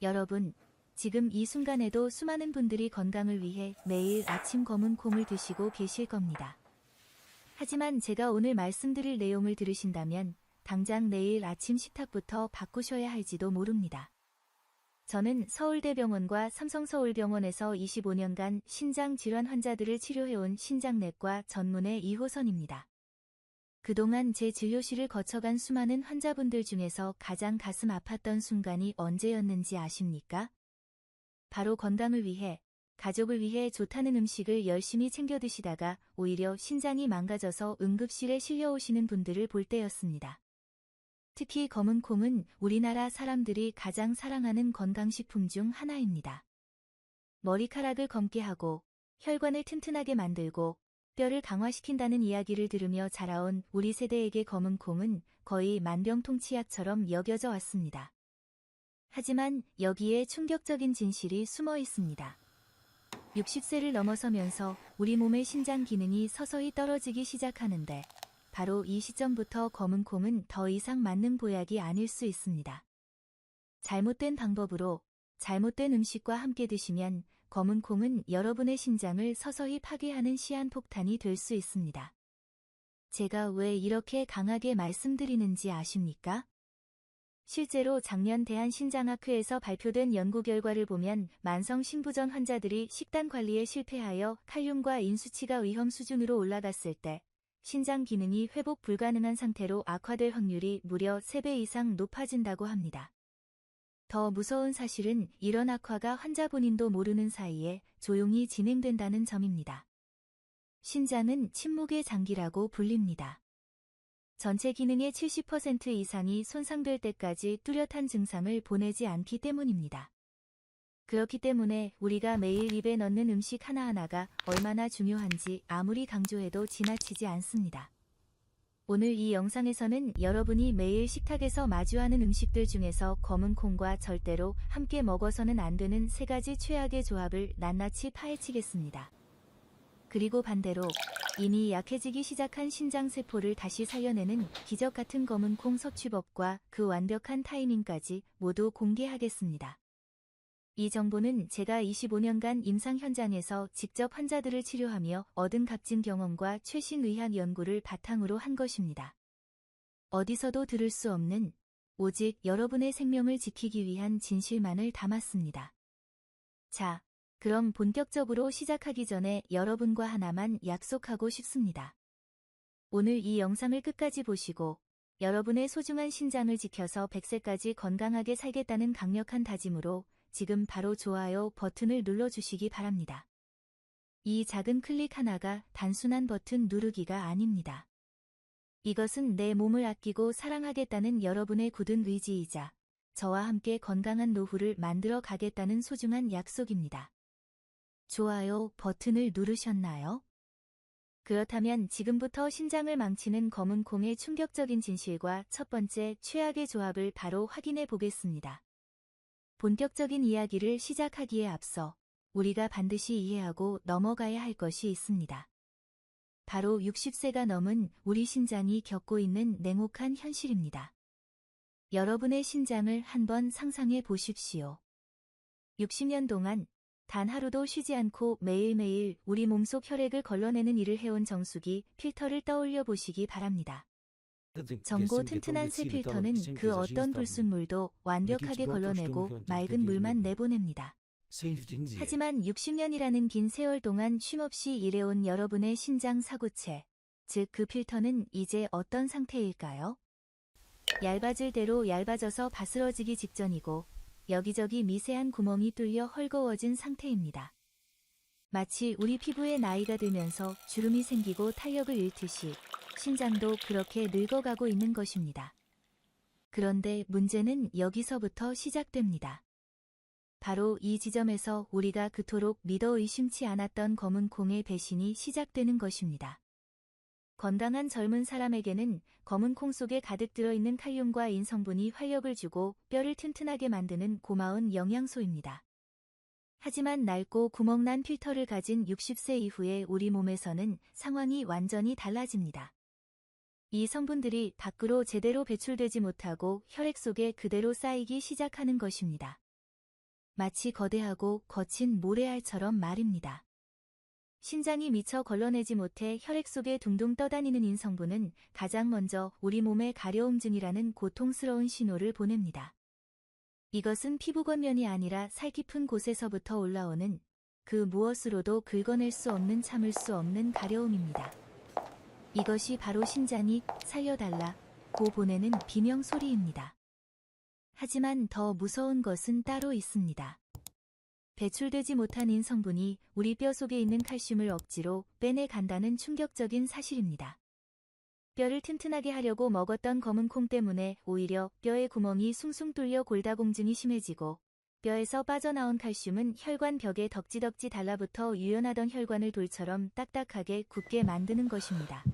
여러분, 지금 이 순간에도 수많은 분들이 건강을 위해 매일 아침 검은 콩을 드시고 계실 겁니다. 하지만 제가 오늘 말씀드릴 내용을 들으신다면 당장 내일 아침 식탁부터 바꾸셔야 할지도 모릅니다. 저는 서울대병원과 삼성서울병원에서 25년간 신장질환 환자들을 치료해온 신장내과 전문의 이호선입니다. 그동안 제 진료실을 거쳐간 수많은 환자분들 중에서 가장 가슴 아팠던 순간이 언제였는지 아십니까? 바로 건강을 위해, 가족을 위해 좋다는 음식을 열심히 챙겨 드시다가 오히려 신장이 망가져서 응급실에 실려오시는 분들을 볼 때였습니다. 특히 검은 콩은 우리나라 사람들이 가장 사랑하는 건강식품 중 하나입니다. 머리카락을 검게 하고 혈관을 튼튼하게 만들고 뼈를 강화시킨다는 이야기를 들으며 자라온 우리 세대에게 검은 콩은 거의 만병통치약처럼 여겨져 왔습니다. 하지만 여기에 충격적인 진실이 숨어 있습니다. 60세를 넘어서면서 우리 몸의 신장 기능이 서서히 떨어지기 시작하는데 바로 이 시점부터 검은 콩은 더 이상 맞는 보약이 아닐 수 있습니다. 잘못된 방법으로 잘못된 음식과 함께 드시면 검은 콩은 여러분의 신장을 서서히 파괴하는 시한폭탄이 될 수 있습니다. 제가 왜 이렇게 강하게 말씀드리는지 아십니까? 실제로 작년 대한신장학회에서 발표된 연구 결과를 보면 만성신부전 환자들이 식단 관리에 실패하여 칼륨과 인 수치가 위험 수준으로 올라갔을 때 신장 기능이 회복 불가능한 상태로 악화될 확률이 무려 3배 이상 높아진다고 합니다. 더 무서운 사실은 이런 악화가 환자 본인도 모르는 사이에 조용히 진행된다는 점입니다. 신장은 침묵의 장기라고 불립니다. 전체 기능의 70% 이상이 손상될 때까지 뚜렷한 증상을 보내지 않기 때문입니다. 그렇기 때문에 우리가 매일 입에 넣는 음식 하나하나가 얼마나 중요한지 아무리 강조해도 지나치지 않습니다. 오늘 이 영상에서는 여러분이 매일 식탁에서 마주하는 음식들 중에서 검은 콩과 절대로 함께 먹어서는 안 되는 3가지 최악의 조합을 낱낱이 파헤치겠습니다. 그리고 반대로 이미 약해지기 시작한 신장세포를 다시 살려내는 기적 같은 검은 콩 섭취법과 그 완벽한 타이밍까지 모두 공개하겠습니다. 이 정보는 제가 25년간 임상 현장에서 직접 환자들을 치료하며 얻은 값진 경험과 최신 의학 연구를 바탕으로 한 것입니다. 어디서도 들을 수 없는, 오직 여러분의 생명을 지키기 위한 진실만을 담았습니다. 자, 그럼 본격적으로 시작하기 전에 여러분과 하나만 약속하고 싶습니다. 오늘 이 영상을 끝까지 보시고 여러분의 소중한 신장을 지켜서 100세까지 건강하게 살겠다는 강력한 다짐으로 지금 바로 좋아요 버튼을 눌러주시기 바랍니다. 이 작은 클릭 하나가 단순한 버튼 누르기가 아닙니다. 이것은 내 몸을 아끼고 사랑하겠다는 여러분의 굳은 의지이자 저와 함께 건강한 노후를 만들어 가겠다는 소중한 약속입니다. 좋아요 버튼을 누르셨나요? 그렇다면 지금부터 신장을 망치는 검은 콩의 충격적인 진실과 첫 번째 최악의 조합을 바로 확인해 보겠습니다. 본격적인 이야기를 시작하기에 앞서 우리가 반드시 이해하고 넘어가야 할 것이 있습니다. 바로 60세가 넘은 우리 신장이 겪고 있는 냉혹한 현실입니다. 여러분의 신장을 한번 상상해 보십시오. 60년 동안 단 하루도 쉬지 않고 매일매일 우리 몸속 혈액을 걸러내는 일을 해온 정수기 필터를 떠올려 보시기 바랍니다. 정고 튼튼한 새 필터는 그 어떤 불순물도 완벽하게 걸러내고 맑은 물만 내보냅니다. 하지만 60년이라는 긴 세월 동안 쉼없이 일해온 여러분의 신장 사구체, 즉 그 필터는 이제 어떤 상태일까요? 얇아질 대로 얇아져서 바스러지기 직전이고 여기저기 미세한 구멍이 뚫려 헐거워진 상태입니다. 마치 우리 피부에 나이가 들면서 주름이 생기고 탄력을 잃듯이 신장도 그렇게 늙어가고 있는 것입니다. 그런데 문제는 여기서부터 시작됩니다. 바로 이 지점에서 우리가 그토록 믿어 의심치 않았던 검은 콩의 배신이 시작되는 것입니다. 건강한 젊은 사람에게는 검은 콩 속에 가득 들어있는 칼륨과 인 성분이 활력을 주고 뼈를 튼튼하게 만드는 고마운 영양소입니다. 하지만 낡고 구멍난 필터를 가진 60세 이후에 우리 몸에서는 상황이 완전히 달라집니다. 이 성분들이 밖으로 제대로 배출되지 못하고 혈액 속에 그대로 쌓이기 시작하는 것입니다. 마치 거대하고 거친 모래알처럼 말입니다. 신장이 미처 걸러내지 못해 혈액 속에 둥둥 떠다니는 인성분은 가장 먼저 우리 몸의 가려움 중이라는 고통스러운 신호를 보냅니다. 이것은 피부 겉면이 아니라 살 깊은 곳에서부터 올라오는 그 무엇으로도 긁어낼 수 없는 참을 수 없는 가려움입니다. 이것이 바로 신장이 살려달라 고 보내는 비명 소리입니다. 하지만 더 무서운 것은 따로 있습니다. 배출되지 못한 인성분이 우리 뼈 속에 있는 칼슘을 억지로 빼내간다는 충격적인 사실입니다. 뼈를 튼튼하게 하려고 먹었던 검은 콩 때문에 오히려 뼈의 구멍이 숭숭 뚫려 골다공증이 심해지고 뼈에서 빠져나온 칼슘은 혈관 벽에 덕지덕지 달라붙어 유연하던 혈관을 돌처럼 딱딱하게 굳게 만드는 것입니다.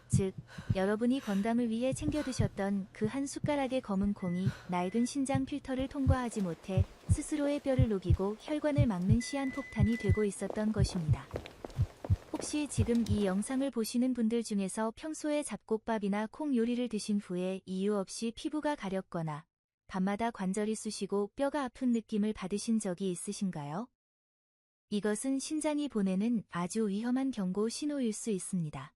즉, 여러분이 건강을 위해 챙겨 드셨던 그 한 숟가락의 검은 콩이 낡은 신장 필터를 통과하지 못해 스스로의 뼈를 녹이고 혈관을 막는 시한폭탄이 되고 있었던 것입니다. 혹시 지금 이 영상을 보시는 분들 중에서 평소에 잡곡밥이나 콩 요리를 드신 후에 이유 없이 피부가 가렵거나 밤마다 관절이 쑤시고 뼈가 아픈 느낌을 받으신 적이 있으신가요? 이것은 신장이 보내는 아주 위험한 경고 신호일 수 있습니다.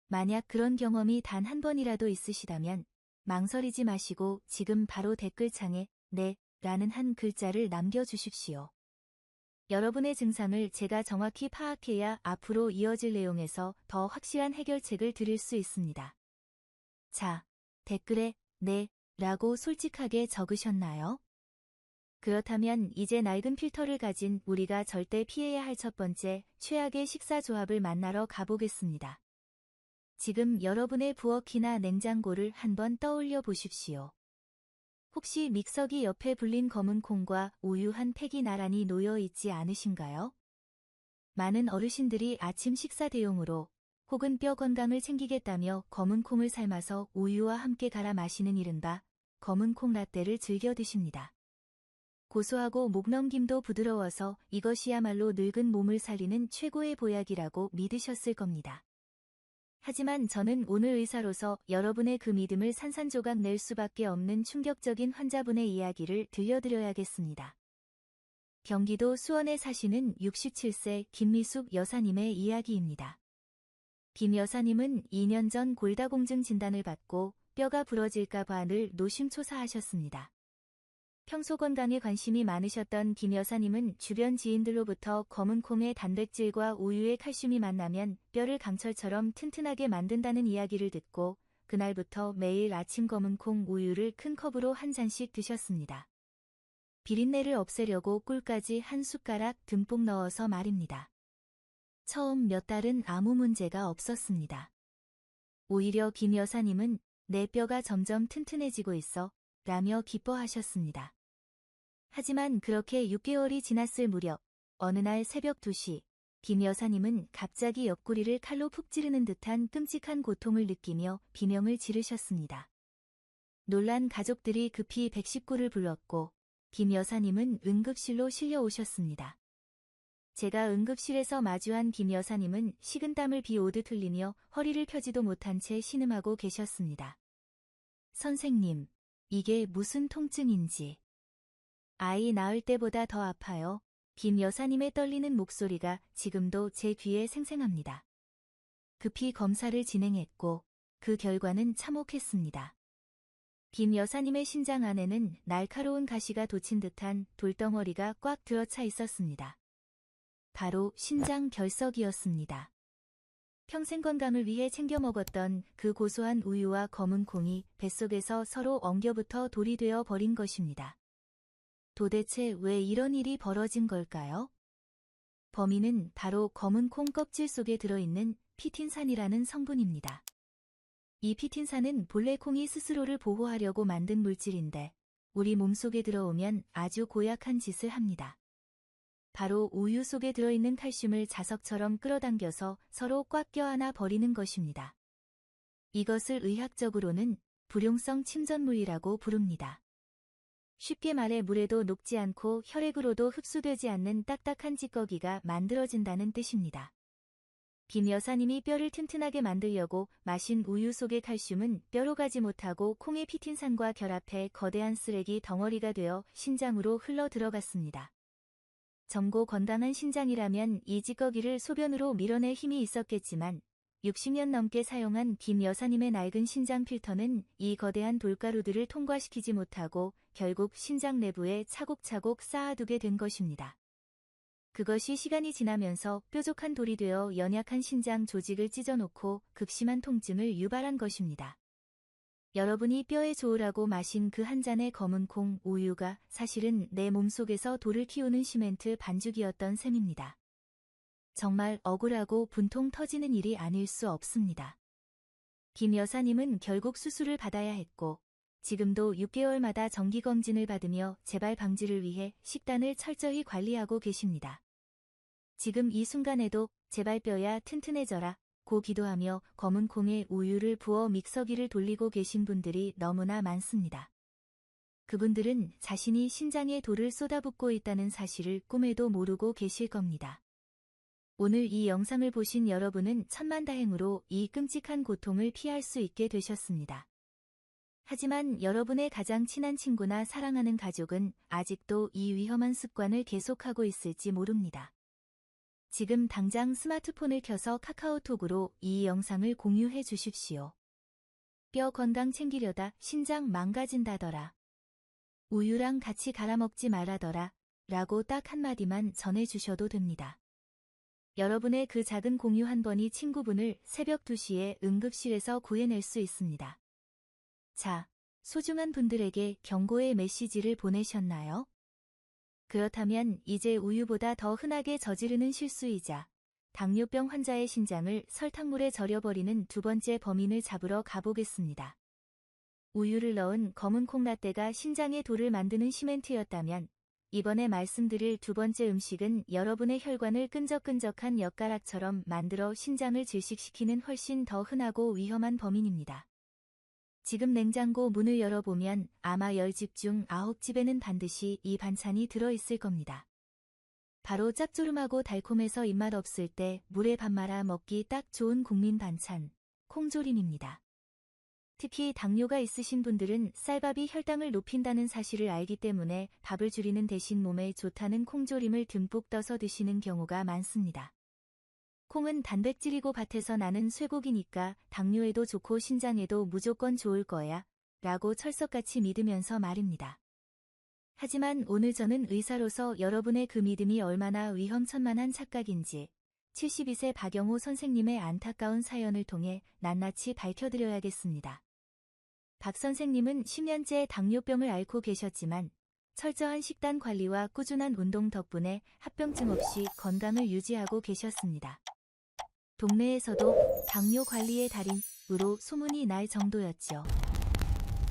만약 그런 경험이 단 한 번이라도 있으시다면 망설이지 마시고 지금 바로 댓글창에 네 라는 한 글자를 남겨주십시오. 여러분의 증상을 제가 정확히 파악해야 앞으로 이어질 내용에서 더 확실한 해결책을 드릴 수 있습니다. 자, 댓글에 네 라고 솔직하게 적으셨나요? 그렇다면 이제 낡은 필터를 가진 우리가 절대 피해야 할 첫 번째 최악의 식사 조합을 만나러 가보겠습니다. 지금 여러분의 부엌이나 냉장고를 한번 떠올려 보십시오. 혹시 믹서기 옆에 불린 검은 콩과 우유 한 팩이 나란히 놓여 있지 않으신가요? 많은 어르신들이 아침 식사 대용으로 혹은 뼈 건강을 챙기겠다며 검은 콩을 삶아서 우유와 함께 갈아 마시는 이른바 검은 콩 라떼를 즐겨 드십니다. 고소하고 목 넘김도 부드러워서 이것이야말로 늙은 몸을 살리는 최고의 보약이라고 믿으셨을 겁니다. 하지만 저는 오늘 의사로서 여러분의 그 믿음을 산산조각 낼 수밖에 없는 충격적인 환자분의 이야기를 들려드려야겠습니다. 경기도 수원에 사시는 67세 김미숙 여사님의 이야기입니다. 김 여사님은 2년 전 골다공증 진단을 받고 뼈가 부러질까봐 늘 노심초사하셨습니다. 평소 건강에 관심이 많으셨던 김 여사님은 주변 지인들로부터 검은 콩의 단백질과 우유의 칼슘이 만나면 뼈를 강철처럼 튼튼하게 만든다는 이야기를 듣고 그날부터 매일 아침 검은 콩 우유를 큰 컵으로 한 잔씩 드셨습니다. 비린내를 없애려고 꿀까지 한 숟가락 듬뿍 넣어서 말입니다. 처음 몇 달은 아무 문제가 없었습니다. 오히려 김 여사님은 내 뼈가 점점 튼튼해지고 있어 라며 기뻐하셨습니다. 하지만 그렇게 6개월이 지났을 무렵 어느 날 새벽 2시 김 여사님은 갑자기 옆구리를 칼로 푹 찌르는 듯한 끔찍한 고통을 느끼며 비명을 지르셨습니다. 놀란 가족들이 급히 119를 불렀고 김 여사님은 응급실로 실려오셨습니다. 제가 응급실에서 마주한 김 여사님은 식은땀을 비오듯 흘리며 허리를 펴지도 못한 채 신음하고 계셨습니다. 선생님, 이게 무슨 통증인지. 아이 낳을 때보다 더 아파요. 김 여사님의 떨리는 목소리가 지금도 제 귀에 생생합니다. 급히 검사를 진행했고 그 결과는 참혹했습니다. 김 여사님의 신장 안에는 날카로운 가시가 돋친 듯한 돌덩어리가 꽉 들어차 있었습니다. 바로 신장 결석이었습니다. 평생 건강을 위해 챙겨 먹었던 그 고소한 우유와 검은 콩이 뱃속에서 서로 엉겨붙어 돌이 되어 버린 것입니다. 도대체 왜 이런 일이 벌어진 걸까요? 범인은 바로 검은 콩 껍질 속에 들어있는 피틴산이라는 성분입니다. 이 피틴산은 본래 콩이 스스로를 보호하려고 만든 물질인데 우리 몸속에 들어오면 아주 고약한 짓을 합니다. 바로 우유 속에 들어있는 칼슘을 자석처럼 끌어당겨서 서로 꽉 껴안아 버리는 것입니다. 이것을 의학적으로는 불용성 침전물이라고 부릅니다. 쉽게 말해 물에도 녹지 않고 혈액으로도 흡수되지 않는 딱딱한 찌꺼기가 만들어진다는 뜻입니다. 김 여사님이 뼈를 튼튼하게 만들려고 마신 우유 속의 칼슘은 뼈로 가지 못하고 콩의 피틴산과 결합해 거대한 쓰레기 덩어리가 되어 신장으로 흘러 들어갔습니다. 젊고 건강한 신장이라면 이 찌꺼기를 소변으로 밀어낼 힘이 있었겠지만 60년 넘게 사용한 김 여사님의 낡은 신장 필터는 이 거대한 돌가루들을 통과시키지 못하고 결국 신장 내부에 차곡차곡 쌓아두게 된 것입니다. 그것이 시간이 지나면서 뾰족한 돌이 되어 연약한 신장 조직을 찢어놓고 극심한 통증을 유발한 것입니다. 여러분이 뼈에 좋으라고 마신 그 한 잔의 검은 콩 우유가 사실은 내 몸속에서 돌을 키우는 시멘트 반죽이었던 셈입니다. 정말 억울하고 분통 터지는 일이 아닐 수 없습니다. 김 여사님은 결국 수술을 받아야 했고 지금도 6개월마다 정기검진을 받으며 재발 방지를 위해 식단을 철저히 관리하고 계십니다. 지금 이 순간에도 제발 뼈야 튼튼해져라 고 기도하며 검은 콩에 우유를 부어 믹서기를 돌리고 계신 분들이 너무나 많습니다. 그분들은 자신이 신장에 돌을 쏟아붓고 있다는 사실을 꿈에도 모르고 계실 겁니다. 오늘 이 영상을 보신 여러분은 천만다행으로 이 끔찍한 고통을 피할 수 있게 되셨습니다. 하지만 여러분의 가장 친한 친구나 사랑하는 가족은 아직도 이 위험한 습관을 계속하고 있을지 모릅니다. 지금 당장 스마트폰을 켜서 카카오톡으로 이 영상을 공유해 주십시오. 뼈 건강 챙기려다 신장 망가진다더라. 우유랑 같이 갈아 먹지 말아더라. 라고 딱 한마디만 전해주셔도 됩니다. 여러분의 그 작은 공유 한 번이 친구분을 새벽 2시에 응급실에서 구해낼 수 있습니다. 자, 소중한 분들에게 경고의 메시지를 보내셨나요? 그렇다면 이제 우유보다 더 흔하게 저지르는 실수이자 당뇨병 환자의 신장을 설탕물에 절여버리는 두 번째 범인을 잡으러 가보겠습니다. 우유를 넣은 검은 콩 라떼가 신장의 돌을 만드는 시멘트였다면 이번에 말씀드릴 두 번째 음식은 여러분의 혈관을 끈적끈적한 엿가락처럼 만들어 신장을 질식시키는 훨씬 더 흔하고 위험한 범인입니다. 지금 냉장고 문을 열어보면 아마 10집 중 9집에는 반드시 이 반찬이 들어있을 겁니다. 바로 짭조름하고 달콤해서 입맛 없을 때 물에 밥 말아 먹기 딱 좋은 국민 반찬, 콩조림입니다. 특히 당뇨가 있으신 분들은 쌀밥이 혈당을 높인다는 사실을 알기 때문에 밥을 줄이는 대신 몸에 좋다는 콩조림을 듬뿍 떠서 드시는 경우가 많습니다. 콩은 단백질이고 밭에서 나는 쇠고기니까 당뇨에도 좋고 신장에도 무조건 좋을 거야 라고 철석같이 믿으면서 말입니다. 하지만 오늘 저는 의사로서 여러분의 그 믿음이 얼마나 위험천만한 착각인지 72세 박영호 선생님의 안타까운 사연을 통해 낱낱이 밝혀드려야겠습니다. 박 선생님은 10년째 당뇨병을 앓고 계셨지만 철저한 식단 관리와 꾸준한 운동 덕분에 합병증 없이 건강을 유지하고 계셨습니다. 동네에서도 당뇨 관리의 달인으로 소문이 날 정도였죠.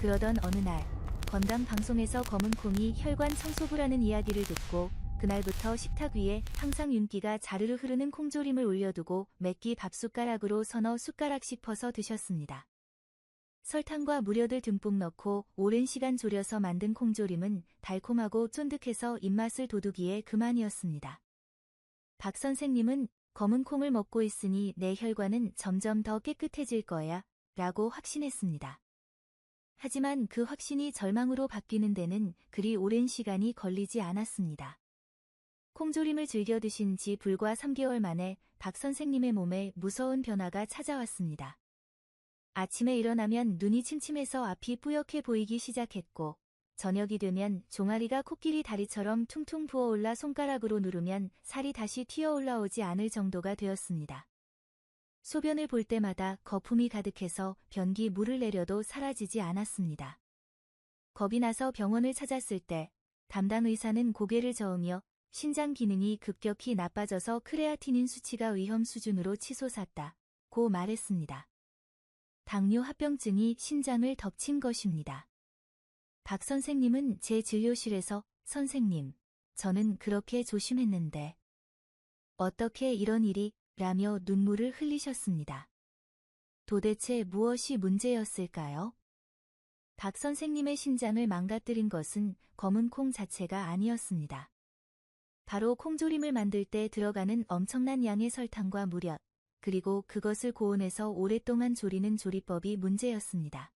그러던 어느 날 건강 방송에서 검은 콩이 혈관 청소부라는 이야기를 듣고 그날부터 식탁 위에 항상 윤기가 자르르 흐르는 콩조림을 올려두고 매끼 밥숟가락으로 서너 숟가락씩 퍼서 드셨습니다. 설탕과 무료들 듬뿍 넣고 오랜 시간 졸여서 만든 콩조림은 달콤하고 쫀득해서 입맛을 돋우기에 그만이었습니다. 박 선생님은 검은 콩을 먹고 있으니 내 혈관은 점점 더 깨끗해질 거야 라고 확신했습니다. 하지만 그 확신이 절망으로 바뀌는 데는 그리 오랜 시간이 걸리지 않았습니다. 콩조림을 즐겨 드신 지 불과 3개월 만에 박 선생님의 몸에 무서운 변화가 찾아왔습니다. 아침에 일어나면 눈이 침침해서 앞이 뿌옇게 보이기 시작했고 저녁이 되면 종아리가 코끼리 다리처럼 퉁퉁 부어올라 손가락으로 누르면 살이 다시 튀어올라오지 않을 정도가 되었습니다. 소변을 볼 때마다 거품이 가득해서 변기 물을 내려도 사라지지 않았습니다. 겁이 나서 병원을 찾았을 때 담당 의사는 고개를 저으며 신장 기능이 급격히 나빠져서 크레아티닌 수치가 위험 수준으로 치솟았다고 말했습니다. 당뇨 합병증이 신장을 덮친 것입니다. 박 선생님은 제 진료실에서 선생님, 저는 그렇게 조심했는데 어떻게 이런 일이? 라며 눈물을 흘리셨습니다. 도대체 무엇이 문제였을까요? 박 선생님의 신장을 망가뜨린 것은 검은 콩 자체가 아니었습니다. 바로 콩조림을 만들 때 들어가는 엄청난 양의 설탕과 무력, 그리고 그것을 고온에서 오랫동안 조리는 조리법이 문제였습니다.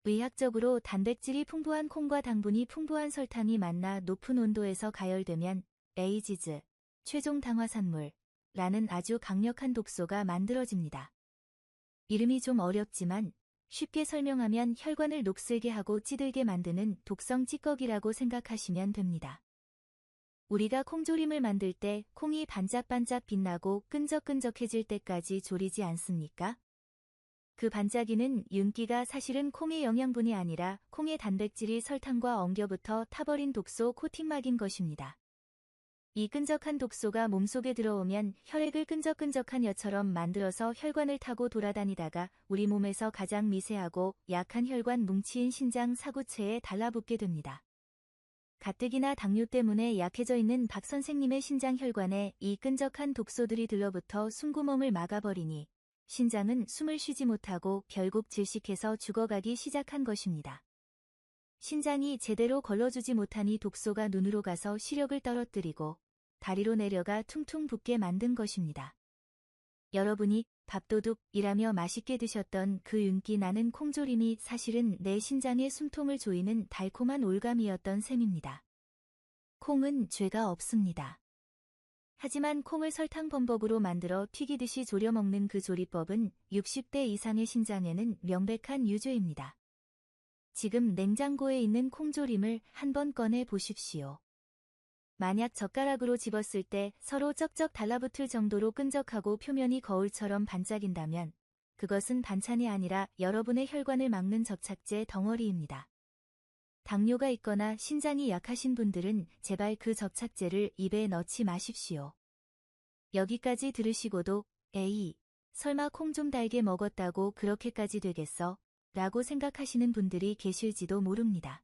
의학적으로 단백질이 풍부한 콩과 당분이 풍부한 설탕이 만나 높은 온도에서 가열되면 에이지즈, 최종 당화산물라는 아주 강력한 독소가 만들어집니다. 이름이 좀 어렵지만 쉽게 설명하면 혈관을 녹슬게 하고 찌들게 만드는 독성 찌꺼기라고 생각하시면 됩니다. 우리가 콩조림을 만들 때 콩이 반짝반짝 빛나고 끈적끈적해질 때까지 조리지 않습니까? 그 반짝이는 윤기가 사실은 콩의 영양분이 아니라 콩의 단백질이 설탕과 엉겨붙어 타버린 독소 코팅막인 것입니다. 이 끈적한 독소가 몸속에 들어오면 혈액을 끈적끈적한 엿처럼 만들어서 혈관을 타고 돌아다니다가 우리 몸에서 가장 미세하고 약한 혈관 뭉치인 신장 사구체에 달라붙게 됩니다. 가뜩이나 당뇨 때문에 약해져 있는 박 선생님의 신장 혈관에 이 끈적한 독소들이 들러붙어 숨구멍을 막아버리니 신장은 숨을 쉬지 못하고 결국 질식해서 죽어가기 시작한 것입니다. 신장이 제대로 걸러주지 못하니 독소가 눈으로 가서 시력을 떨어뜨리고 다리로 내려가 퉁퉁 붓게 만든 것입니다. 여러분이 밥도둑이라며 맛있게 드셨던 그 윤기 나는 콩조림이 사실은 내 신장의 숨통을 조이는 달콤한 올감이었던 셈입니다. 콩은 죄가 없습니다. 하지만 콩을 설탕 범벅으로 만들어 튀기듯이 졸여 먹는 그 조리법은 60대 이상의 신장에는 명백한 유죄입니다. 지금 냉장고에 있는 콩조림을 한번 꺼내 보십시오. 만약 젓가락으로 집었을 때 서로 쩍쩍 달라붙을 정도로 끈적하고 표면이 거울처럼 반짝인다면 그것은 반찬이 아니라 여러분의 혈관을 막는 접착제 덩어리입니다. 당뇨가 있거나 신장이 약하신 분들은 제발 그 접착제를 입에 넣지 마십시오. 여기까지 들으시고도 에이, 설마 콩 좀 달게 먹었다고 그렇게까지 되겠어? 라고 생각하시는 분들이 계실지도 모릅니다.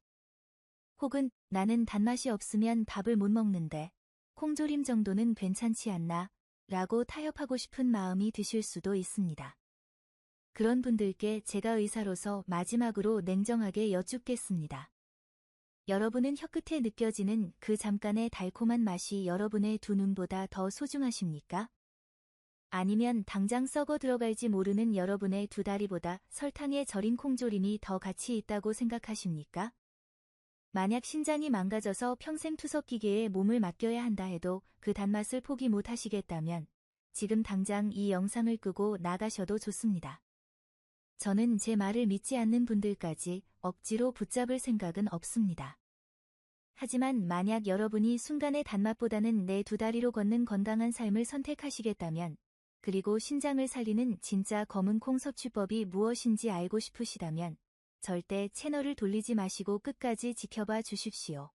혹은 나는 단맛이 없으면 밥을 못 먹는데 콩조림 정도는 괜찮지 않나? 라고 타협하고 싶은 마음이 드실 수도 있습니다. 그런 분들께 제가 의사로서 마지막으로 냉정하게 여쭙겠습니다. 여러분은 혀끝에 느껴지는 그 잠깐의 달콤한 맛이 여러분의 두 눈보다 더 소중하십니까? 아니면 당장 썩어 들어갈지 모르는 여러분의 두 다리보다 설탕에 절인 콩조림이 더 가치 있다고 생각하십니까? 만약 신장이 망가져서 평생 투석기계에 몸을 맡겨야 한다 해도 그 단맛을 포기 못 하시겠다면 지금 당장 이 영상을 끄고 나가셔도 좋습니다. 저는 제 말을 믿지 않는 분들까지 억지로 붙잡을 생각은 없습니다. 하지만 만약 여러분이 순간의 단맛보다는 내 두 다리로 걷는 건강한 삶을 선택하시겠다면 그리고 신장을 살리는 진짜 검은 콩 섭취법이 무엇인지 알고 싶으시다면 절대 채널을 돌리지 마시고 끝까지 지켜봐 주십시오.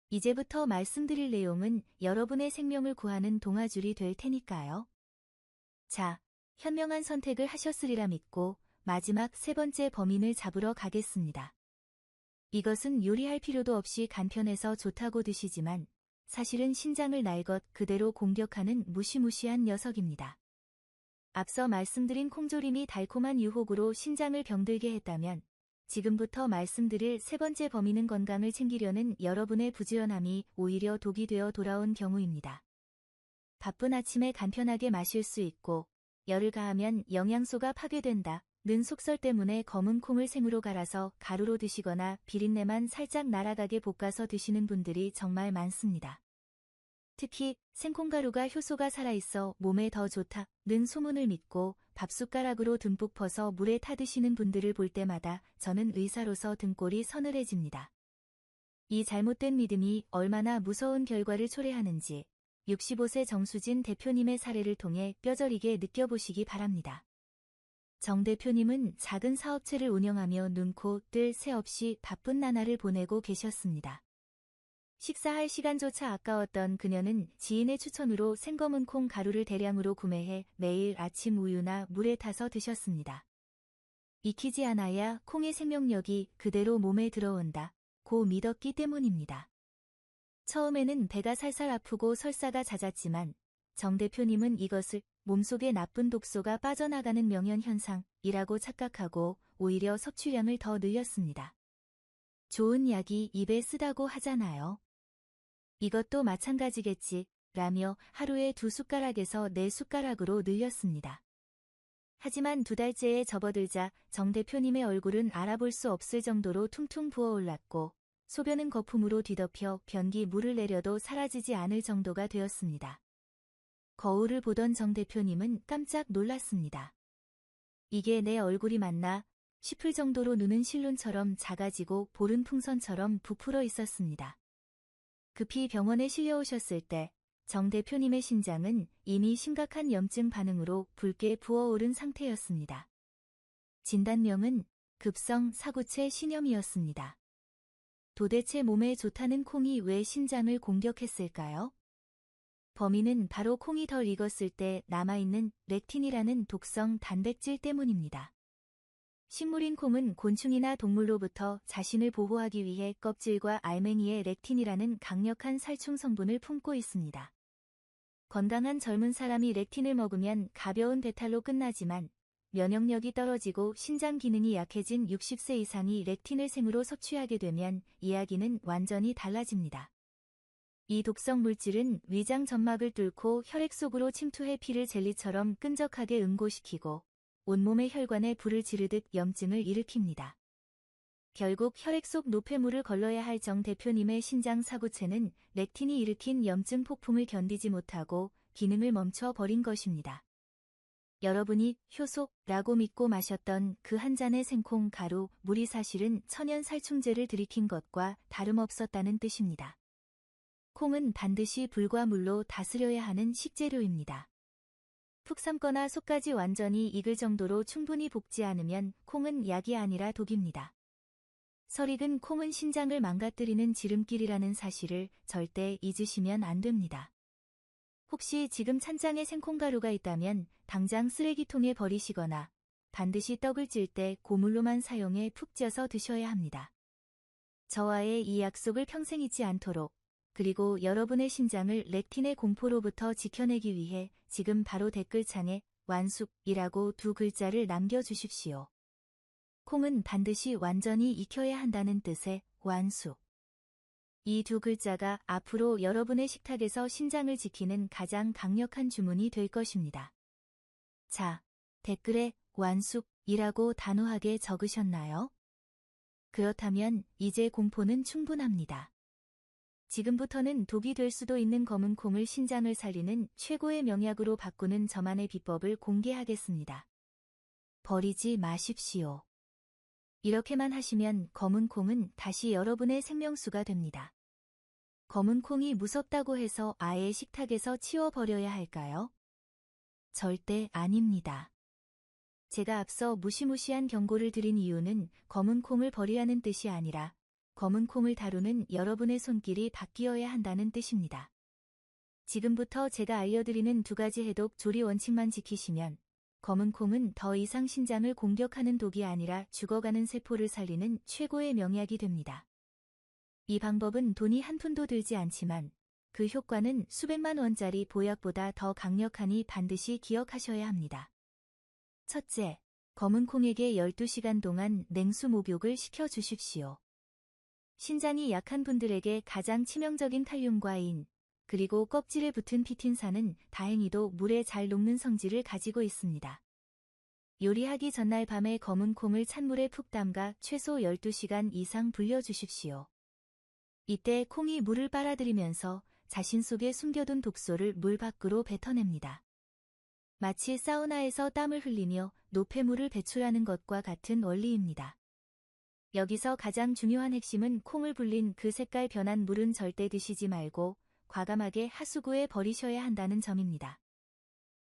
이제부터 말씀드릴 내용은 여러분의 생명을 구하는 동아줄이 될 테니까요. 자, 현명한 선택을 하셨으리라 믿고 마지막 세 번째 범인을 잡으러 가겠습니다. 이것은 요리할 필요도 없이 간편해서 좋다고 드시지만 사실은 신장을 날 것 그대로 공격하는 무시무시한 녀석입니다. 앞서 말씀드린 콩조림이 달콤한 유혹으로 신장을 병들게 했다면 지금부터 말씀드릴 세 번째 범인은 건강을 챙기려는 여러분의 부지런함이 오히려 독이 되어 돌아온 경우입니다. 바쁜 아침에 간편하게 마실 수 있고 열을 가하면 영양소가 파괴된다. 는 속설 때문에 검은 콩을 생으로 갈아서 가루로 드시거나 비린내만 살짝 날아가게 볶아서 드시는 분들이 정말 많습니다. 특히 생콩가루가 효소가 살아있어 몸에 더 좋다는 소문을 믿고 밥숟가락으로 듬뿍 퍼서 물에 타드시는 분들을 볼 때마다 저는 의사로서 등골이 서늘해집니다. 이 잘못된 믿음이 얼마나 무서운 결과를 초래하는지 65세 정수진 대표님의 사례를 통해 뼈저리게 느껴보시기 바랍니다. 정 대표님은 작은 사업체를 운영하며 눈, 코, 뜰 새 없이 바쁜 나날을 보내고 계셨습니다. 식사할 시간조차 아까웠던 그녀는 지인의 추천으로 생검은 콩 가루를 대량으로 구매해 매일 아침 우유나 물에 타서 드셨습니다. 익히지 않아야 콩의 생명력이 그대로 몸에 들어온다. 고 믿었기 때문입니다. 처음에는 배가 살살 아프고 설사가 잦았지만 정 대표님은 이것을 몸속에 나쁜 독소가 빠져나가는 명현현상이라고 착각하고 오히려 섭취량을 더 늘렸습니다. 좋은 약이 입에 쓰다고 하잖아요. 이것도 마찬가지겠지 라며 하루에 2숟가락에서 4숟가락으로 늘렸습니다. 하지만 2달째에 접어들자 정 대표님의 얼굴은 알아볼 수 없을 정도로 퉁퉁 부어올랐고 소변은 거품으로 뒤덮여 변기 물을 내려도 사라지지 않을 정도가 되었습니다. 거울을 보던 정 대표님은 깜짝 놀랐습니다. 이게 내 얼굴이 맞나 싶을 정도로 눈은 실눈처럼 작아지고 볼은 풍선처럼 부풀어 있었습니다. 급히 병원에 실려오셨을 때 정 대표님의 신장은 이미 심각한 염증 반응으로 붉게 부어오른 상태였습니다. 진단명은 급성 사구체 신염이었습니다. 도대체 몸에 좋다는 콩이 왜 신장을 공격했을까요? 범인은 바로 콩이 덜 익었을 때 남아있는 렉틴이라는 독성 단백질 때문입니다. 식물인 콩은 곤충이나 동물로부터 자신을 보호하기 위해 껍질과 알맹이에 렉틴이라는 강력한 살충 성분을 품고 있습니다. 건강한 젊은 사람이 렉틴을 먹으면 가벼운 배탈로 끝나지만 면역력이 떨어지고 신장 기능이 약해진 60세 이상이 렉틴을 생으로 섭취하게 되면 이야기는 완전히 달라집니다. 이 독성 물질은 위장 점막을 뚫고 혈액 속으로 침투해 피를 젤리처럼 끈적하게 응고시키고 온몸의 혈관에 불을 지르듯 염증을 일으킵니다. 결국 혈액 속 노폐물을 걸러야 할 정 대표님의 신장 사구체는 렉틴이 일으킨 염증 폭풍을 견디지 못하고 기능을 멈춰버린 것입니다. 여러분이 효소라고 믿고 마셨던 그 한 잔의 생콩 가루, 물이 사실은 천연 살충제를 들이킨 것과 다름없었다는 뜻입니다. 콩은 반드시 불과 물로 다스려야 하는 식재료입니다. 푹 삶거나 속까지 완전히 익을 정도로 충분히 볶지 않으면 콩은 약이 아니라 독입니다. 설익은 콩은 신장을 망가뜨리는 지름길이라는 사실을 절대 잊으시면 안 됩니다. 혹시 지금 찬장에 생콩가루가 있다면 당장 쓰레기통에 버리시거나 반드시 떡을 찔 때 고물로만 사용해 푹 쪄서 드셔야 합니다. 저와의 이 약속을 평생 잊지 않도록 그리고 여러분의 신장을 렉틴의 공포로부터 지켜내기 위해 지금 바로 댓글창에 완숙이라고 2글자를 남겨주십시오. 콩은 반드시 완전히 익혀야 한다는 뜻의 완숙. 이 2글자가 앞으로 여러분의 식탁에서 신장을 지키는 가장 강력한 주문이 될 것입니다. 자, 댓글에 완숙이라고 단호하게 적으셨나요? 그렇다면 이제 공포는 충분합니다. 지금부터는 독이 될 수도 있는 검은 콩을 신장을 살리는 최고의 명약으로 바꾸는 저만의 비법을 공개하겠습니다. 버리지 마십시오. 이렇게만 하시면 검은 콩은 다시 여러분의 생명수가 됩니다. 검은 콩이 무섭다고 해서 아예 식탁에서 치워버려야 할까요? 절대 아닙니다. 제가 앞서 무시무시한 경고를 드린 이유는 검은 콩을 버리라는 뜻이 아니라 검은 콩을 다루는 여러분의 손길이 바뀌어야 한다는 뜻입니다. 지금부터 제가 알려드리는 2가지 해독 조리 원칙만 지키시면 검은 콩은 더 이상 신장을 공격하는 독이 아니라 죽어가는 세포를 살리는 최고의 명약이 됩니다. 이 방법은 돈이 한 푼도 들지 않지만 그 효과는 수백만 원짜리 보약보다 더 강력하니 반드시 기억하셔야 합니다. 첫째, 검은 콩에게 12시간 동안 냉수 목욕을 시켜주십시오. 신장이 약한 분들에게 가장 치명적인 칼륨과 인, 그리고 껍질에 붙은 피틴산은 다행히도 물에 잘 녹는 성질을 가지고 있습니다. 요리하기 전날 밤에 검은 콩을 찬물에 푹 담가 최소 12시간 이상 불려주십시오. 이때 콩이 물을 빨아들이면서 자신 속에 숨겨둔 독소를 물 밖으로 뱉어냅니다. 마치 사우나에서 땀을 흘리며 노폐물을 배출하는 것과 같은 원리입니다. 여기서 가장 중요한 핵심은 콩을 불린 그 색깔 변한 물은 절대 드시지 말고 과감하게 하수구에 버리셔야 한다는 점입니다.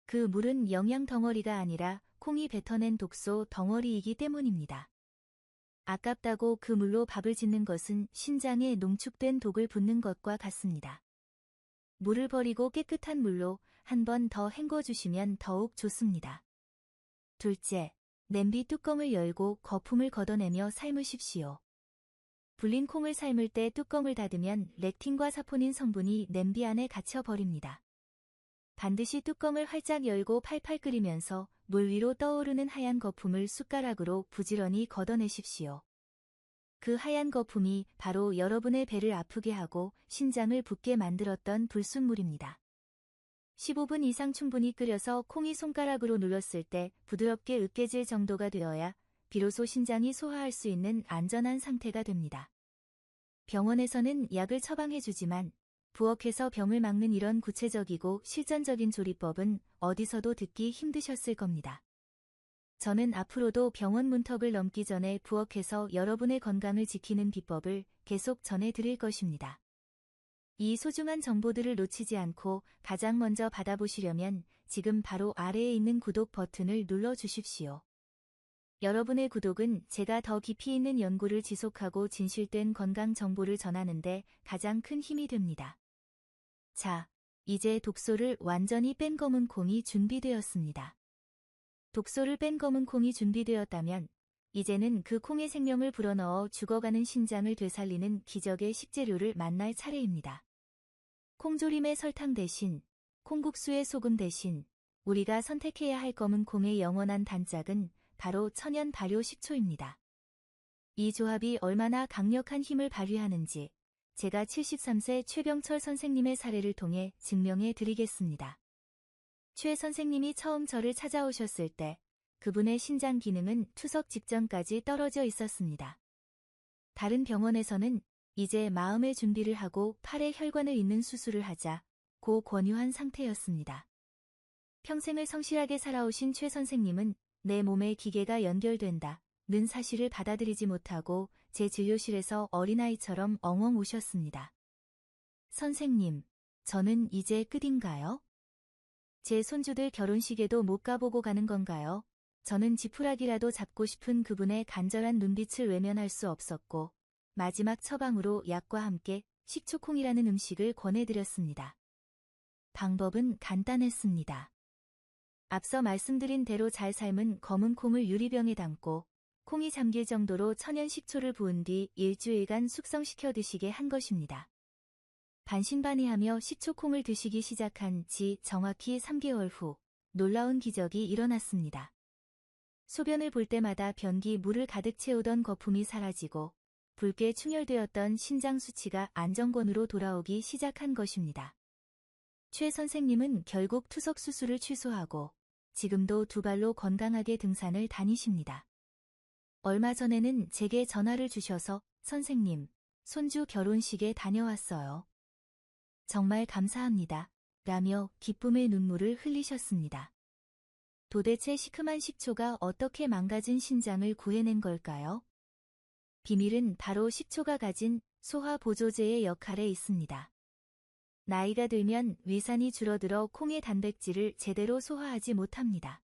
그 물은 영양 덩어리가 아니라 콩이 뱉어낸 독소 덩어리이기 때문입니다. 아깝다고 그 물로 밥을 짓는 것은 신장에 농축된 독을 붓는 것과 같습니다. 물을 버리고 깨끗한 물로 한 번 더 헹궈주시면 더욱 좋습니다. 둘째, 냄비 뚜껑을 열고 거품을 걷어내며 삶으십시오. 불린 콩을 삶을 때 뚜껑을 닫으면 렉틴과 사포닌 성분이 냄비 안에 갇혀버립니다. 반드시 뚜껑을 활짝 열고 팔팔 끓이면서 물 위로 떠오르는 하얀 거품을 숟가락으로 부지런히 걷어내십시오. 그 하얀 거품이 바로 여러분의 배를 아프게 하고 신장을 붓게 만들었던 불순물입니다. 15분 이상 충분히 끓여서 콩이 손가락으로 눌렀을 때 부드럽게 으깨질 정도가 되어야 비로소 신장이 소화할 수 있는 안전한 상태가 됩니다. 병원에서는 약을 처방해주지만 부엌에서 병을 막는 이런 구체적이고 실전적인 조리법은 어디서도 듣기 힘드셨을 겁니다. 저는 앞으로도 병원 문턱을 넘기 전에 부엌에서 여러분의 건강을 지키는 비법을 계속 전해드릴 것입니다. 이 소중한 정보들을 놓치지 않고 가장 먼저 받아보시려면 지금 바로 아래에 있는 구독 버튼을 눌러주십시오. 여러분의 구독은 제가 더 깊이 있는 연구를 지속하고 진실된 건강 정보를 전하는데 가장 큰 힘이 됩니다. 자, 이제 독소를 완전히 뺀 검은 콩이 준비되었습니다. 독소를 뺀 검은 콩이 준비되었다면 이제는 그 콩의 생명을 불어넣어 죽어가는 신장을 되살리는 기적의 식재료를 만날 차례입니다. 콩조림의 설탕 대신, 콩국수의 소금 대신 우리가 선택해야 할 검은 콩의 영원한 단짝은 바로 천연 발효 식초입니다. 이 조합이 얼마나 강력한 힘을 발휘하는지 제가 73세 최병철 선생님의 사례를 통해 증명해 드리겠습니다. 최 선생님이 처음 저를 찾아오셨을 때 그분의 신장 기능은 투석 직전까지 떨어져 있었습니다. 다른 병원에서는 이제 마음의 준비를 하고 팔에 혈관을 잇는 수술을 하자고 권유한 상태였습니다. 평생을 성실하게 살아오신 최 선생님은 내 몸에 기계가 연결된다는 사실을 받아들이지 못하고 제 진료실에서 어린아이처럼 엉엉 우셨습니다. 선생님, 저는 이제 끝인가요? 제 손주들 결혼식에도 못 가보고 가는 건가요? 저는 지푸라기라도 잡고 싶은 그분의 간절한 눈빛을 외면할 수 없었고 마지막 처방으로 약과 함께 식초콩이라는 음식을 권해드렸습니다. 방법은 간단했습니다. 앞서 말씀드린 대로 잘 삶은 검은 콩을 유리병에 담고 콩이 잠길 정도로 천연 식초를 부은 뒤 일주일간 숙성시켜 드시게 한 것입니다. 반신반의하며 식초콩을 드시기 시작한 지 정확히 3개월 후 놀라운 기적이 일어났습니다. 소변을 볼 때마다 변기 물을 가득 채우던 거품이 사라지고 붉게 충혈되었던 신장 수치가 안정권으로 돌아오기 시작한 것입니다. 최 선생님은 결국 투석 수술을 취소하고 지금도 두 발로 건강하게 등산을 다니십니다. 얼마 전에는 제게 전화를 주셔서 선생님, 손주 결혼식에 다녀왔어요. 정말 감사합니다. 라며 기쁨의 눈물을 흘리셨습니다. 도대체 시큼한 식초가 어떻게 망가진 신장을 구해낸 걸까요? 비밀은 바로 식초가 가진 소화보조제의 역할에 있습니다. 나이가 들면 위산이 줄어들어 콩의 단백질을 제대로 소화하지 못합니다.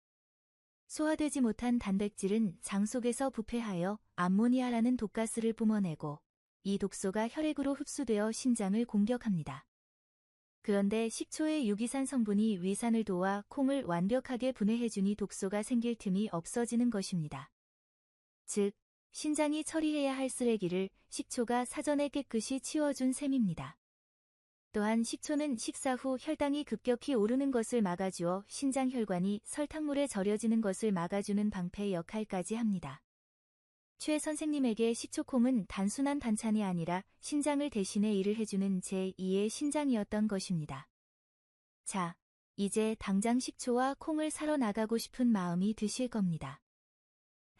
소화되지 못한 단백질은 장 속에서 부패하여 암모니아라는 독가스를 뿜어내고 이 독소가 혈액으로 흡수되어 신장을 공격합니다. 그런데 식초의 유기산 성분이 위산을 도와 콩을 완벽하게 분해해주니 독소가 생길 틈이 없어지는 것입니다. 즉, 신장이 처리해야 할 쓰레기를 식초가 사전에 깨끗이 치워준 셈입니다. 또한 식초는 식사 후 혈당이 급격히 오르는 것을 막아주어 신장 혈관이 설탕물에 절여지는 것을 막아주는 방패 역할까지 합니다. 최 선생님에게 식초콩은 단순한 반찬이 아니라 신장을 대신해 일을 해주는 제2의 신장이었던 것입니다. 자, 이제 당장 식초와 콩을 사러 나가고 싶은 마음이 드실 겁니다.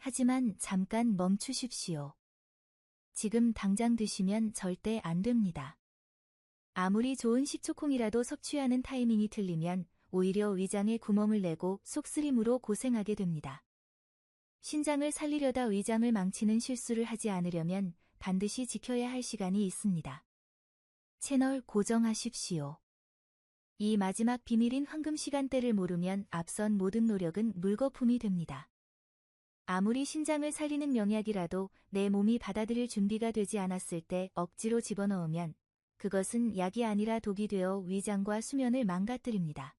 하지만 잠깐 멈추십시오. 지금 당장 드시면 절대 안 됩니다. 아무리 좋은 식초콩이라도 섭취하는 타이밍이 틀리면 오히려 위장에 구멍을 내고 속쓰림으로 고생하게 됩니다. 신장을 살리려다 위장을 망치는 실수를 하지 않으려면 반드시 지켜야 할 시간이 있습니다. 채널 고정하십시오. 이 마지막 비밀인 황금 시간대를 모르면 앞선 모든 노력은 물거품이 됩니다. 아무리 신장을 살리는 명약이라도 내 몸이 받아들일 준비가 되지 않았을 때 억지로 집어넣으면 그것은 약이 아니라 독이 되어 위장과 수면을 망가뜨립니다.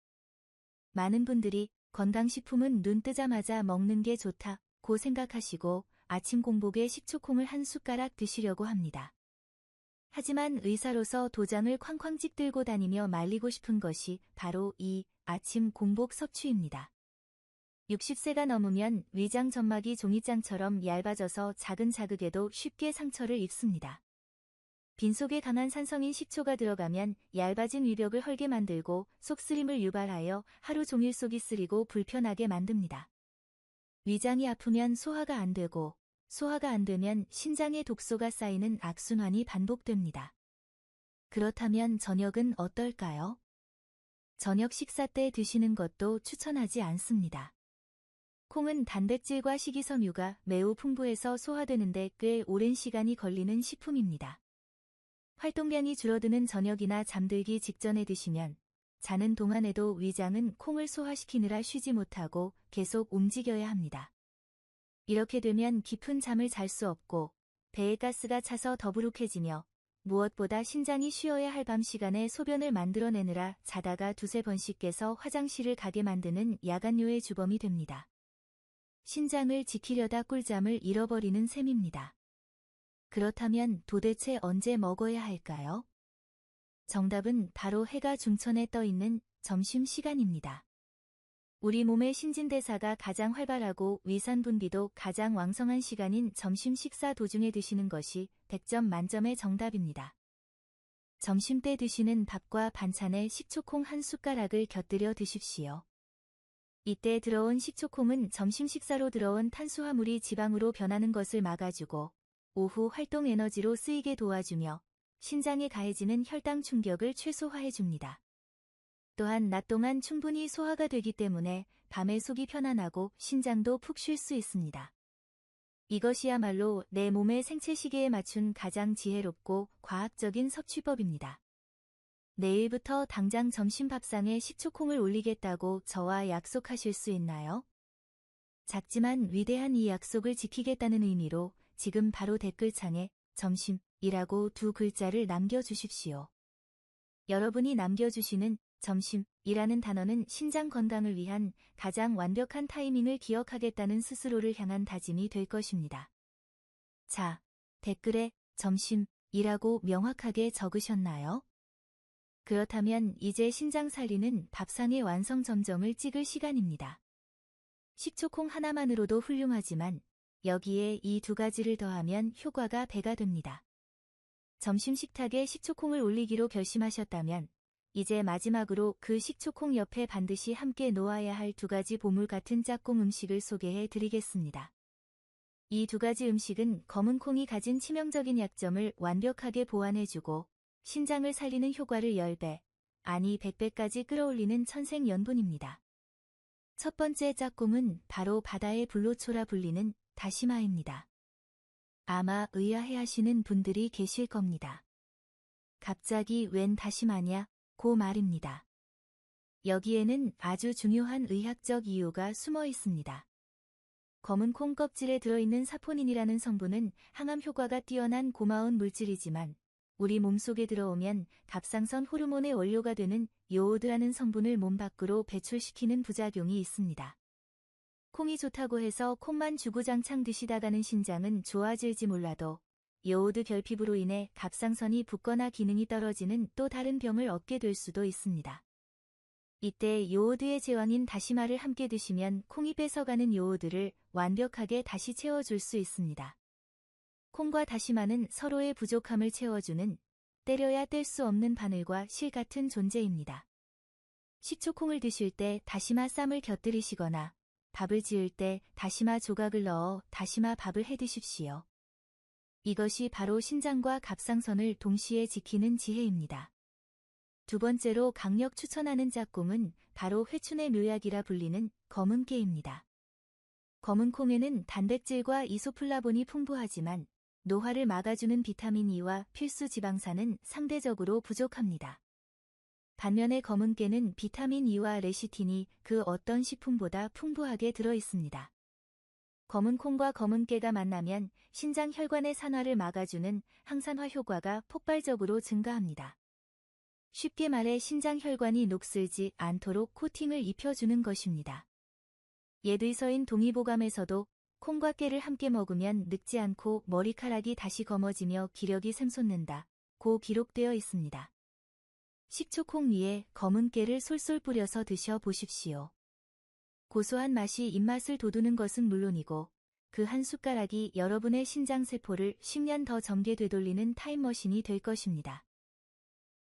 많은 분들이 건강식품은 눈 뜨자마자 먹는 게 좋다고 생각하시고 아침 공복에 식초콩을 한 숟가락 드시려고 합니다. 하지만 의사로서 도장을 쾅쾅 찍들고 다니며 말리고 싶은 것이 바로 이 아침 공복 섭취입니다. 60세가 넘으면 위장 점막이 종이장처럼 얇아져서 작은 자극에도 쉽게 상처를 입습니다. 빈속에 강한 산성인 식초가 들어가면 얇아진 위벽을 헐게 만들고 속쓰림을 유발하여 하루 종일 속이 쓰리고 불편하게 만듭니다. 위장이 아프면 소화가 안 되고 소화가 안 되면 신장에 독소가 쌓이는 악순환이 반복됩니다. 그렇다면 저녁은 어떨까요? 저녁 식사 때 드시는 것도 추천하지 않습니다. 콩은 단백질과 식이섬유가 매우 풍부해서 소화되는데 꽤 오랜 시간이 걸리는 식품입니다. 활동량이 줄어드는 저녁이나 잠들기 직전에 드시면 자는 동안에도 위장은 콩을 소화시키느라 쉬지 못하고 계속 움직여야 합니다. 이렇게 되면 깊은 잠을 잘 수 없고 배에 가스가 차서 더부룩해지며 무엇보다 신장이 쉬어야 할 밤 시간에 소변을 만들어내느라 자다가 두세 번씩 깨서 화장실을 가게 만드는 야간요의 주범이 됩니다. 신장을 지키려다 꿀잠을 잃어버리는 셈입니다. 그렇다면 도대체 언제 먹어야 할까요? 정답은 바로 해가 중천에 떠 있는 점심시간입니다. 우리 몸의 신진대사가 가장 활발하고 위산분비도 가장 왕성한 시간인 점심 식사 도중에 드시는 것이 100점 만점의 정답입니다. 점심때 드시는 밥과 반찬에 식초콩 한 숟가락을 곁들여 드십시오. 이때 들어온 식초콩은 점심 식사로 들어온 탄수화물이 지방으로 변하는 것을 막아주고 오후 활동 에너지로 쓰이게 도와주며 신장에 가해지는 혈당 충격을 최소화해줍니다. 또한 낮 동안 충분히 소화가 되기 때문에 밤에 속이 편안하고 신장도 푹 쉴 수 있습니다. 이것이야말로 내 몸의 생체 시계에 맞춘 가장 지혜롭고 과학적인 섭취법입니다. 내일부터 당장 점심 밥상에 식초콩을 올리겠다고 저와 약속하실 수 있나요? 작지만 위대한 이 약속을 지키겠다는 의미로 지금 바로 댓글창에 점심이라고 두 글자를 남겨주십시오. 여러분이 남겨주시는 점심이라는 단어는 신장 건강을 위한 가장 완벽한 타이밍을 기억하겠다는 스스로를 향한 다짐이 될 것입니다. 자, 댓글에 점심이라고 명확하게 적으셨나요? 그렇다면 이제 신장 살리는 밥상의 완성 점정을 찍을 시간입니다. 식초콩 하나만으로도 훌륭하지만 여기에 이 두 가지를 더하면 효과가 배가 됩니다. 점심 식탁에 식초콩을 올리기로 결심하셨다면 이제 마지막으로 그 식초콩 옆에 반드시 함께 놓아야 할 두 가지 보물 같은 짝꿍 음식을 소개해 드리겠습니다. 이 두 가지 음식은 검은 콩이 가진 치명적인 약점을 완벽하게 보완해주고 신장을 살리는 효과를 10배, 아니 100배까지 끌어올리는 천생연분입니다. 첫 번째 짝꿍은 바로 바다의 불로초라 불리는 다시마입니다. 아마 의아해하시는 분들이 계실 겁니다. 갑자기 웬 다시마냐? 고 말입니다. 여기에는 아주 중요한 의학적 이유가 숨어 있습니다. 검은 콩 껍질에 들어있는 사포닌이라는 성분은 항암 효과가 뛰어난 고마운 물질이지만 우리 몸속에 들어오면 갑상선 호르몬의 원료가 되는 요오드라는 성분을 몸 밖으로 배출시키는 부작용이 있습니다. 콩이 좋다고 해서 콩만 주구장창 드시다가는 신장은 좋아질지 몰라도 요오드 결핍으로 인해 갑상선이 붓거나 기능이 떨어지는 또 다른 병을 얻게 될 수도 있습니다. 이때 요오드의 제왕인 다시마를 함께 드시면 콩이 뺏어가는 요오드를 완벽하게 다시 채워줄 수 있습니다. 콩과 다시마는 서로의 부족함을 채워주는 때려야 뗄 수 없는 바늘과 실 같은 존재입니다. 식초콩을 드실 때 다시마 쌈을 곁들이시거나 밥을 지을 때 다시마 조각을 넣어 다시마 밥을 해 드십시오. 이것이 바로 신장과 갑상선을 동시에 지키는 지혜입니다. 두 번째로 강력 추천하는 짝꿍은 바로 회춘의 묘약이라 불리는 검은깨입니다. 검은 콩에는 단백질과 이소플라본이 풍부하지만 노화를 막아주는 비타민 E와 필수 지방산은 상대적으로 부족합니다. 반면에 검은깨는 비타민 E와 레시틴이 그 어떤 식품보다 풍부하게 들어있습니다. 검은 콩과 검은깨가 만나면 신장 혈관의 산화를 막아주는 항산화 효과가 폭발적으로 증가합니다. 쉽게 말해 신장 혈관이 녹슬지 않도록 코팅을 입혀주는 것입니다. 옛 의서인 동의보감에서도 콩과 깨를 함께 먹으면 늙지 않고 머리카락이 다시 검어지며 기력이 샘솟는다 고 기록되어 있습니다. 식초콩 위에 검은 깨를 솔솔 뿌려서 드셔보십시오. 고소한 맛이 입맛을 돋우는 것은 물론이고 그 한 숟가락이 여러분의 신장세포를 10년 더 젊게 되돌리는 타임머신이 될 것입니다.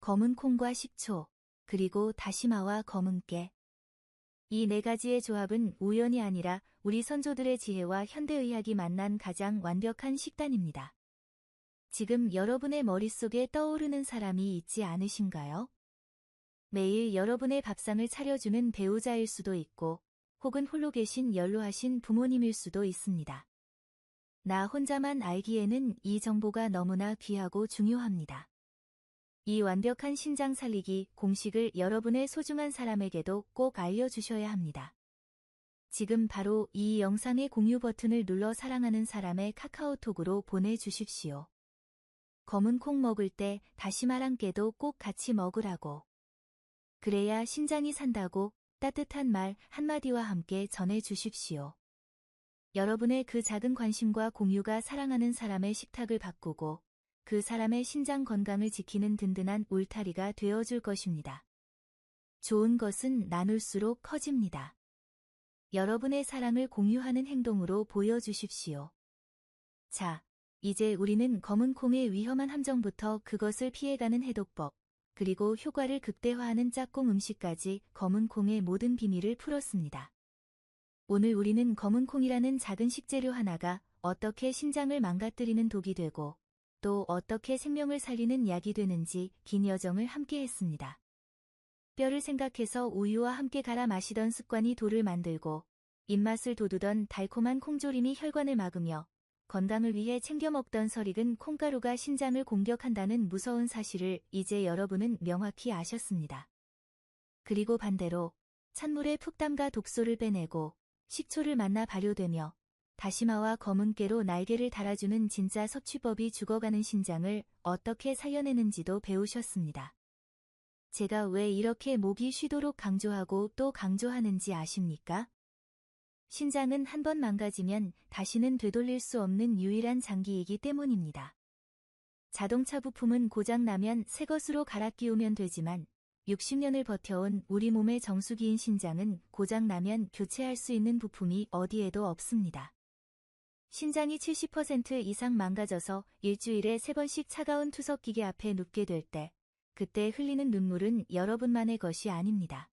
검은 콩과 식초, 그리고 다시마와 검은 깨. 이 네 가지의 조합은 우연이 아니라 우리 선조들의 지혜와 현대의학이 만난 가장 완벽한 식단입니다. 지금 여러분의 머릿속에 떠오르는 사람이 있지 않으신가요? 매일 여러분의 밥상을 차려주는 배우자일 수도 있고, 혹은 홀로 계신 연로하신 부모님일 수도 있습니다. 나 혼자만 알기에는 이 정보가 너무나 귀하고 중요합니다. 이 완벽한 신장 살리기 공식을 여러분의 소중한 사람에게도 꼭 알려주셔야 합니다. 지금 바로 이 영상의 공유 버튼을 눌러 사랑하는 사람의 카카오톡으로 보내주십시오. 검은 콩 먹을 때 다시마랑 깨도 꼭 같이 먹으라고. 그래야 신장이 산다고 따뜻한 말 한마디와 함께 전해주십시오. 여러분의 그 작은 관심과 공유가 사랑하는 사람의 식탁을 바꾸고 그 사람의 신장 건강을 지키는 든든한 울타리가 되어줄 것입니다. 좋은 것은 나눌수록 커집니다. 여러분의 사랑을 공유하는 행동으로 보여주십시오. 자, 이제 우리는 검은 콩의 위험한 함정부터 그것을 피해가는 해독법, 그리고 효과를 극대화하는 짝꿍 음식까지 검은 콩의 모든 비밀을 풀었습니다. 오늘 우리는 검은 콩이라는 작은 식재료 하나가 어떻게 신장을 망가뜨리는 독이 되고 또 어떻게 생명을 살리는 약이 되는지 긴 여정을 함께 했습니다. 뼈를 생각해서 우유와 함께 갈아 마시던 습관이 돌을 만들고 입맛을 돋우던 달콤한 콩조림이 혈관을 막으며 건강을 위해 챙겨 먹던 설익은 콩가루가 신장을 공격한다는 무서운 사실을 이제 여러분은 명확히 아셨습니다. 그리고 반대로 찬물에 푹 담가 독소를 빼내고 식초를 만나 발효되며 다시마와 검은 깨로 날개를 달아주는 진짜 섭취법이 죽어가는 신장을 어떻게 살려내는지도 배우셨습니다. 제가 왜 이렇게 목이 쉬도록 강조하고 또 강조하는지 아십니까? 신장은 한 번 망가지면 다시는 되돌릴 수 없는 유일한 장기이기 때문입니다. 자동차 부품은 고장나면 새 것으로 갈아 끼우면 되지만 60년을 버텨온 우리 몸의 정수기인 신장은 고장나면 교체할 수 있는 부품이 어디에도 없습니다. 신장이 70% 이상 망가져서 일주일에 3번씩 차가운 투석기계 앞에 눕게 될 때, 그때 흘리는 눈물은 여러분만의 것이 아닙니다.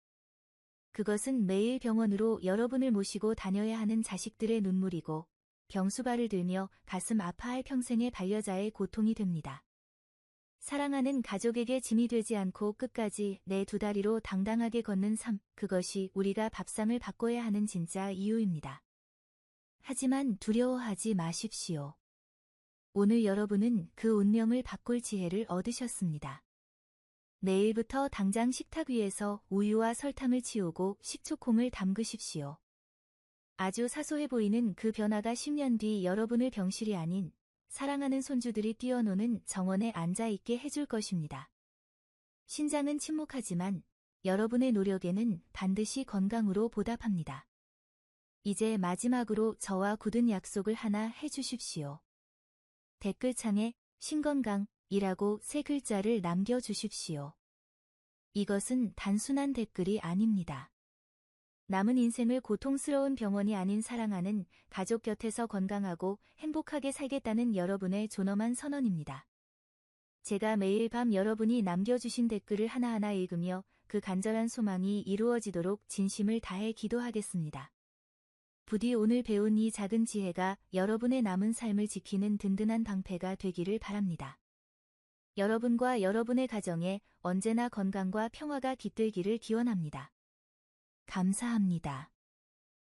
그것은 매일 병원으로 여러분을 모시고 다녀야 하는 자식들의 눈물이고 병수발을 들며 가슴 아파할 평생의 반려자의 고통이 됩니다. 사랑하는 가족에게 짐이 되지 않고 끝까지 내 두 다리로 당당하게 걷는 삶, 그것이 우리가 밥상을 바꿔야 하는 진짜 이유입니다. 하지만 두려워하지 마십시오. 오늘 여러분은 그 운명을 바꿀 지혜를 얻으셨습니다. 내일부터 당장 식탁 위에서 우유와 설탕을 치우고 식초콩을 담그십시오. 아주 사소해 보이는 그 변화가 10년 뒤 여러분을 병실이 아닌 사랑하는 손주들이 뛰어노는 정원에 앉아있게 해줄 것입니다. 신장은 침묵하지만 여러분의 노력에는 반드시 건강으로 보답합니다. 이제 마지막으로 저와 굳은 약속을 하나 해주십시오. 댓글창에 신건강이라고 3글자를 남겨주십시오. 이것은 단순한 댓글이 아닙니다. 남은 인생을 고통스러운 병원이 아닌 사랑하는 가족 곁에서 건강하고 행복하게 살겠다는 여러분의 존엄한 선언입니다. 제가 매일 밤 여러분이 남겨주신 댓글을 하나하나 읽으며 그 간절한 소망이 이루어지도록 진심을 다해 기도하겠습니다. 부디 오늘 배운 이 작은 지혜가 여러분의 남은 삶을 지키는 든든한 방패가 되기를 바랍니다. 여러분과 여러분의 가정에 언제나 건강과 평화가 깃들기를 기원합니다. 감사합니다.